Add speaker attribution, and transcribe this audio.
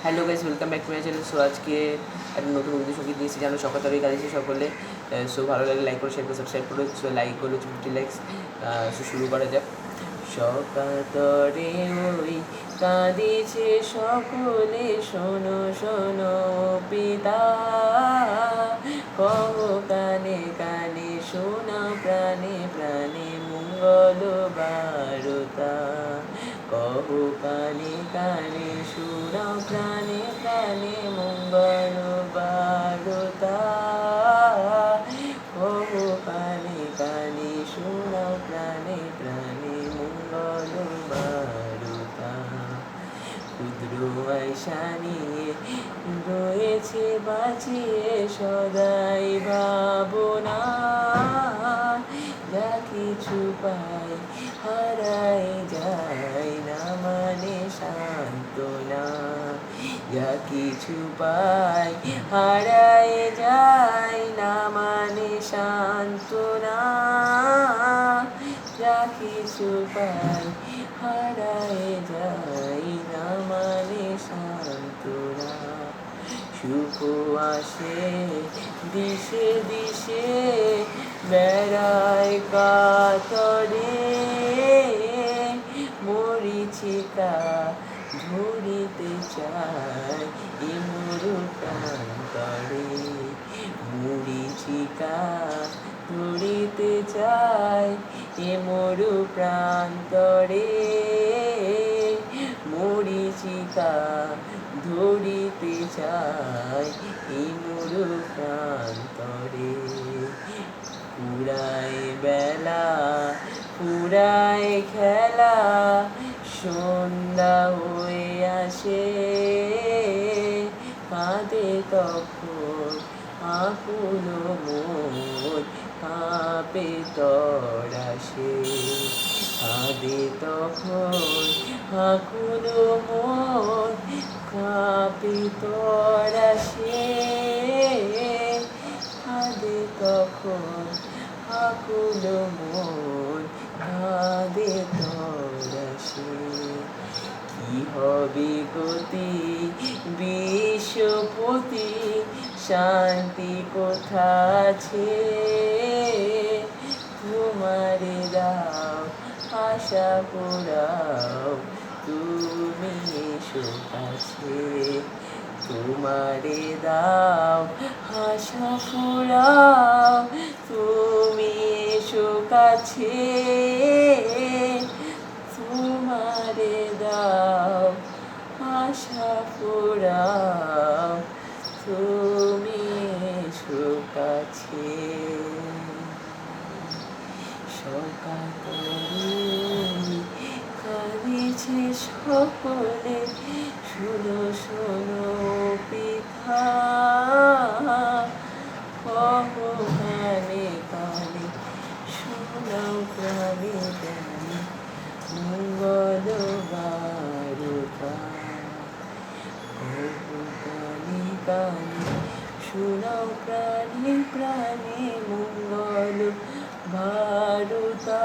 Speaker 1: Hello guys, welcome back to my channel. So আজকে একটা নতুন সঙ্গীত দিয়েছি, জানো সকাল তরই কাজেছি সকলে। সো ভালো লাগলে লাইক করো, শেয়ার করো, সাবস্ক্রাইব করো। সো লাইক করো 50 লাইকস। সো শুরু করা যাক। সকাল তরে ওই কাঁদিছে সকলে, শোনো শোনো পিতা, কহ কানে কানে শোনাও প্রাণে প্রাণে মঙ্গল বারতা। কহ কানে কানে শোনাও প্রাণে প্রাণে মঙ্গল বারতা। কহ কানে কানে শোনাও প্রাণে প্রাণে মঙ্গল বারতা। ক্ষুদ্র আয়সা নিয়ে রয়েছে বাঁচিয়ে সদাই ভাবনা, যা কিছু পাই হারাই যায় না মানে সান্ত্বনা। যা কিছু পাই হারাই যায় না মানে সান্ত্বনা। যা কিছু পাই হারাই যায় না মানে সান্ত্বনা। সুখ আসে দিশে দিশে বেড়ায় কাতরে, মরিচিকা ধরিতে চায় এ মরু প্রান্তরে। মরিচিকা ধরিতে চায় এ মরু প্রান্তরে। মরিচিকা ধরিতে চায় এই মরু প্রান্তরে। পুরায় বেলা পুরায় খেলা, সন্ধ্যা হয়ে আসে, কাঁদে তখন আকুল মন, কাঁপে তরাসে। কাঁদে তখন আকুল মন, কাঁপে তরাসে। কাঁদে তখন আকুল মন, কাঁদে তরাসে। কি হবে গতি বিশ্বপতি, শান্তি কোথা আছে? তোমারে দাও আশা পোড়াও, তুমি এসো কাছে। তোমারে দাও আশা পোড়াও, তুমি এসো কাছে। তোমারে দাও আশা পোড়াও, তুমি এসো কাছে। সকাল তরুণী কাঁদিছে সকলে, শোনো শোনো পিতা, কহ কানে কানে শোনাও প্রাণে প্রাণে মঙ্গল বারতা। কহ কানে কানে শোনাও প্রাণে প্রাণে মঙ্গল বারতা।